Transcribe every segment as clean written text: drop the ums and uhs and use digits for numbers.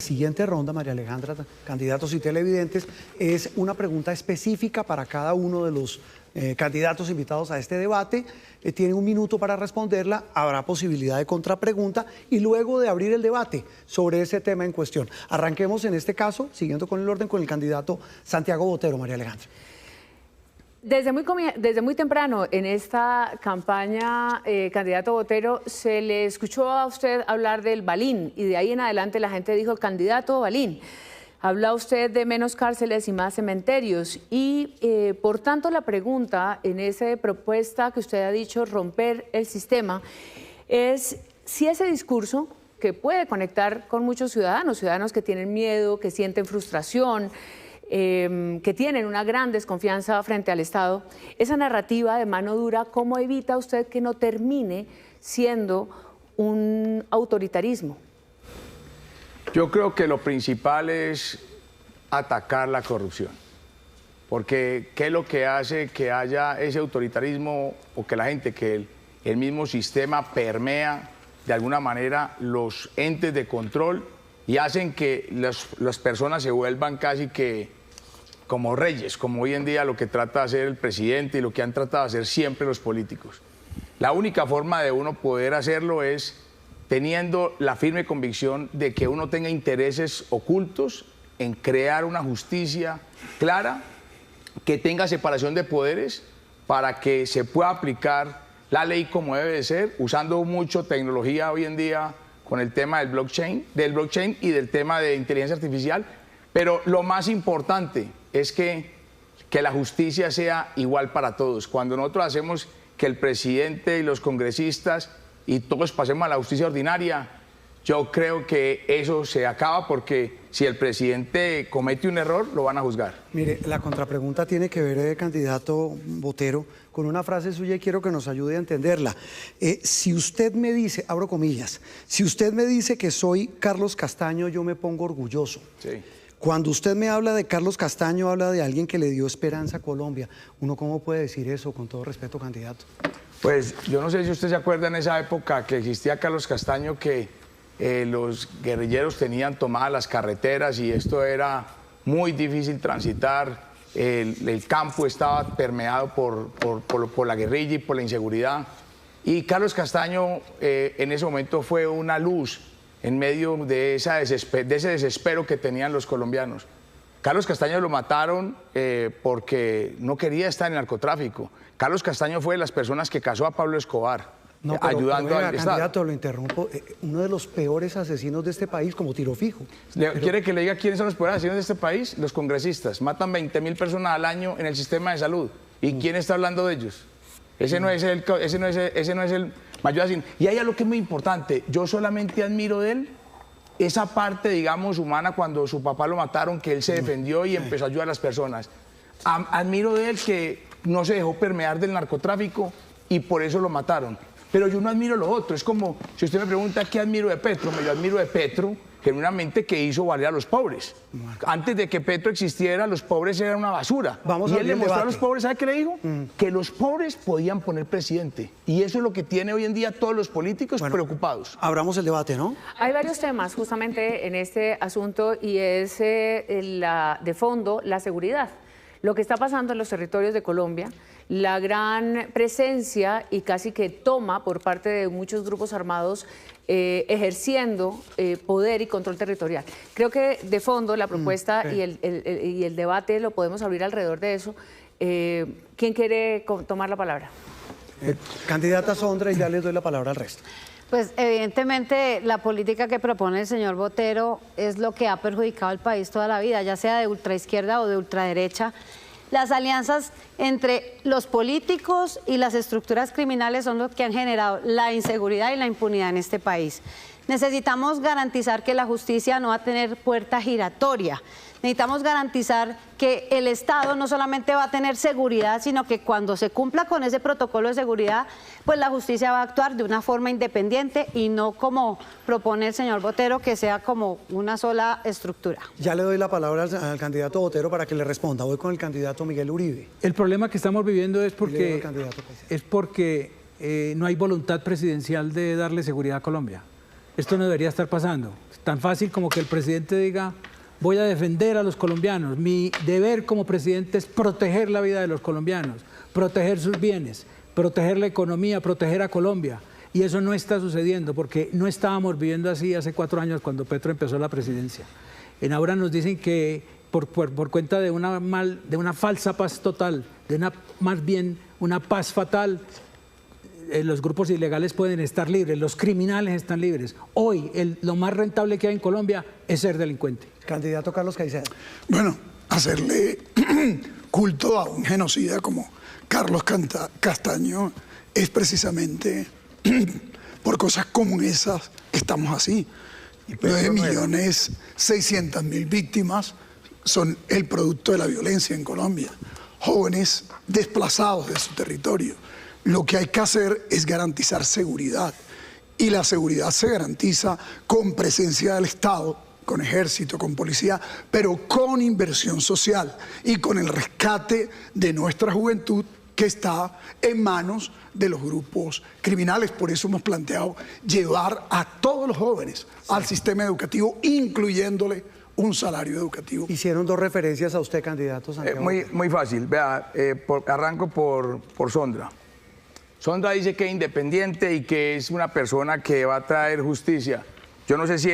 siguiente ronda, María Alejandra, candidatos y televidentes, es una pregunta específica para cada uno de los candidatos invitados a este debate. Tiene un minuto para responderla, habrá posibilidad de contrapregunta y luego de abrir el debate sobre ese tema en cuestión. Arranquemos en este caso, siguiendo con el orden, con el candidato Santiago Botero, María Alejandra. Desde muy temprano en esta campaña, candidato Botero, se le escuchó a usted hablar del Balín y de ahí en adelante la gente dijo candidato Balín. Habla usted de menos cárceles y más cementerios y por tanto la pregunta en esa propuesta que usted ha dicho, romper el sistema, es si ese discurso que puede conectar con muchos ciudadanos que tienen miedo, que sienten frustración, que tienen una gran desconfianza frente al Estado, esa narrativa de mano dura, ¿cómo evita usted que no termine siendo un autoritarismo? Yo creo que lo principal es atacar la corrupción, porque ¿qué es lo que hace que haya ese autoritarismo o que la gente, que el mismo sistema permea de alguna manera los entes de control y hacen que las personas se vuelvan casi que como reyes, como hoy en día lo que trata de hacer el presidente y lo que han tratado de hacer siempre los políticos? La única forma de uno poder hacerlo es teniendo la firme convicción de que uno tenga intereses ocultos en crear una justicia clara, que tenga separación de poderes para que se pueda aplicar la ley como debe de ser, usando mucho tecnología hoy en día con el tema del blockchain y del tema de inteligencia artificial. Pero lo más importante es que la justicia sea igual para todos. Cuando nosotros hacemos que el presidente y los congresistas y todos pasemos a la justicia ordinaria, yo creo que eso se acaba, porque si el presidente comete un error, lo van a juzgar. Mire, la contrapregunta tiene que ver, candidato Botero, con una frase suya y quiero que nos ayude a entenderla. Si usted me dice, abro comillas, si usted me dice que soy Carlos Castaño, yo me pongo orgulloso. Sí. Cuando usted me habla de Carlos Castaño, habla de alguien que le dio esperanza a Colombia. ¿Uno cómo puede decir eso, con todo respeto, candidato? Pues yo no sé si usted se acuerda en esa época que existía Carlos Castaño, que los guerrilleros tenían tomadas las carreteras y esto era muy difícil transitar. El campo estaba permeado por la guerrilla y por la inseguridad. Y Carlos Castaño en ese momento fue una luz en medio de ese desespero que tenían los colombianos. Carlos Castaño lo mataron porque no quería estar en el narcotráfico. Carlos Castaño fue de las personas que casó a Pablo Escobar, ayudando al Estado. Candidato, lo interrumpo. Uno de los peores asesinos de este país, como tiro fijo. ¿Quiere que le diga quiénes son los peores asesinos de este país? Los congresistas. Matan 20.000 personas al año en el sistema de salud. ¿Y quién está hablando de ellos? Ese no es el mayor asesino. Y hay algo que es muy importante. Yo solamente admiro de él esa parte, digamos, humana, cuando su papá lo mataron, que él se defendió y empezó a ayudar a las personas. Admiro de él que no se dejó permear del narcotráfico y por eso lo mataron. Pero yo no admiro lo otro. Es como, si usted me pregunta qué admiro de Petro, yo admiro de Petro genuinamente que hizo valer a los pobres. Antes de que Petro existiera, los pobres eran una basura. Y él le mostró a los pobres, ¿sabe qué le dijo? Que los pobres podían poner presidente. Y eso es lo que tiene hoy en día todos los políticos preocupados. Abramos el debate, ¿no? Hay varios temas justamente en este asunto y es de fondo la seguridad. Lo que está pasando en los territorios de Colombia, la gran presencia y casi que toma por parte de muchos grupos armados ejerciendo poder y control territorial. Creo que de fondo la propuesta y el debate lo podemos abrir alrededor de eso. ¿Quién quiere tomar la palabra? Candidata Sondra, y ya les doy la palabra al resto. Pues evidentemente la política que propone el señor Botero es lo que ha perjudicado al país toda la vida, ya sea de ultraizquierda o de ultraderecha. Las alianzas entre los políticos y las estructuras criminales son los que han generado la inseguridad y la impunidad en este país. Necesitamos garantizar que la justicia no va a tener puerta giratoria. Necesitamos garantizar que el Estado no solamente va a tener seguridad, sino que cuando se cumpla con ese protocolo de seguridad, pues la justicia va a actuar de una forma independiente y no como propone el señor Botero, que sea como una sola estructura. Ya le doy la palabra al candidato Botero para que le responda. Voy con el candidato Miguel Uribe. El problema que estamos viviendo es porque no hay voluntad presidencial de darle seguridad a Colombia. esto no debería estar pasando. Es tan fácil como que el presidente diga, voy a defender a los colombianos. Mi deber como presidente es proteger la vida de los colombianos, proteger sus bienes, proteger la economía, proteger a Colombia. Y eso no está sucediendo porque no estábamos viviendo así hace 4 años cuando Petro empezó la presidencia. En ahora nos dicen que por cuenta de una falsa paz total, más bien una paz fatal, los grupos ilegales pueden estar libres, los criminales están libres. Hoy lo más rentable que hay en Colombia es ser delincuente. Candidato Carlos Caicedo. Bueno, hacerle culto a un genocida como Carlos Castaño es precisamente por cosas como esas estamos así. 9.600.000 víctimas son el producto de la violencia en Colombia. Jóvenes desplazados de su territorio. Lo que hay que hacer es garantizar seguridad. Y la seguridad se garantiza con presencia del Estado, con ejército, con policía, pero con inversión social y con el rescate de nuestra juventud que está en manos de los grupos criminales. Por eso hemos planteado llevar a todos los jóvenes al sistema educativo, incluyéndole un salario educativo. Hicieron 2 referencias a usted, candidato Santiago. Muy fácil. Vea, arranco por Sondra. Sondra dice que es independiente y que es una persona que va a traer justicia. Yo no sé si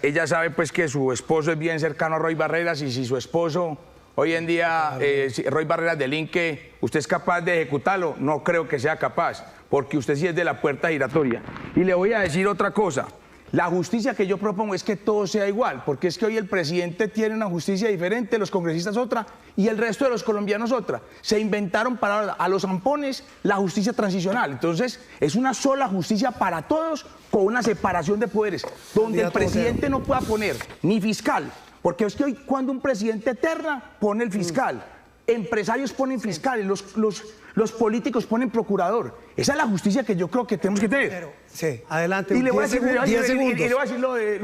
ella sabe pues que su esposo es bien cercano a Roy Barreras y si su esposo hoy en día, si Roy Barreras delinque, ¿usted es capaz de ejecutarlo? No creo que sea capaz, porque usted sí es de la puerta giratoria. Y le voy a decir otra cosa. La justicia que yo propongo es que todo sea igual, porque es que hoy el presidente tiene una justicia diferente, los congresistas otra y el resto de los colombianos otra. Se inventaron para a los zampones la justicia transicional. Entonces, es una sola justicia para todos con una separación de poderes, donde el presidente no pueda poner ni fiscal, porque es que hoy cuando un presidente eterna pone el fiscal, empresarios ponen fiscales, los políticos ponen procurador. Esa es la justicia que yo creo que tenemos que tener. Sí, adelante. Y le voy a decir, 10 segundos. Y le voy a decir lo de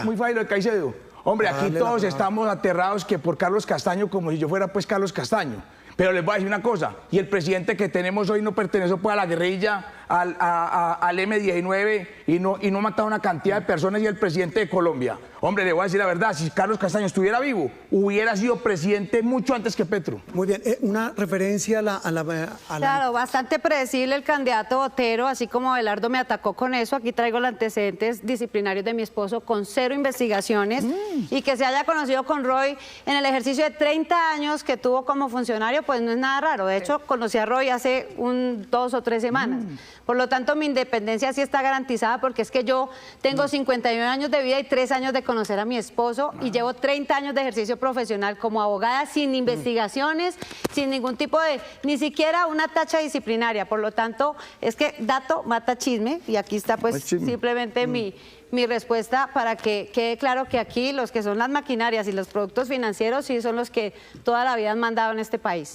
muy fácil lo de Caicedo. Hombre, aquí todos estamos aterrados que por Carlos Castaño, como si yo fuera pues Carlos Castaño. Pero les voy a decir una cosa, y el presidente que tenemos hoy no pertenece pues a la guerrilla, al M-19 y no matado a una cantidad de personas y el presidente de Colombia. Hombre, le voy a decir la verdad, si Carlos Castaño estuviera vivo, hubiera sido presidente mucho antes que Petro. Muy bien, una referencia a la... Claro, bastante predecible el candidato Botero, así como Abelardo me atacó con eso. Aquí traigo los antecedentes disciplinarios de mi esposo con 0 investigaciones y que se haya conocido con Roy en el ejercicio de 30 años que tuvo como funcionario, pues no es nada raro. De hecho, conocí a Roy hace 2 o 3 semanas. Por lo tanto, mi independencia sí está garantizada porque es que yo tengo 51 años de vida y 3 años de conocer a mi esposo y llevo 30 años de ejercicio profesional como abogada sin investigaciones, sin ningún tipo de, ni siquiera una tacha disciplinaria. Por lo tanto, es que dato mata chisme y aquí está pues simplemente mi respuesta para que quede claro que aquí los que son las maquinarias y los productos financieros sí son los que toda la vida han mandado en este país.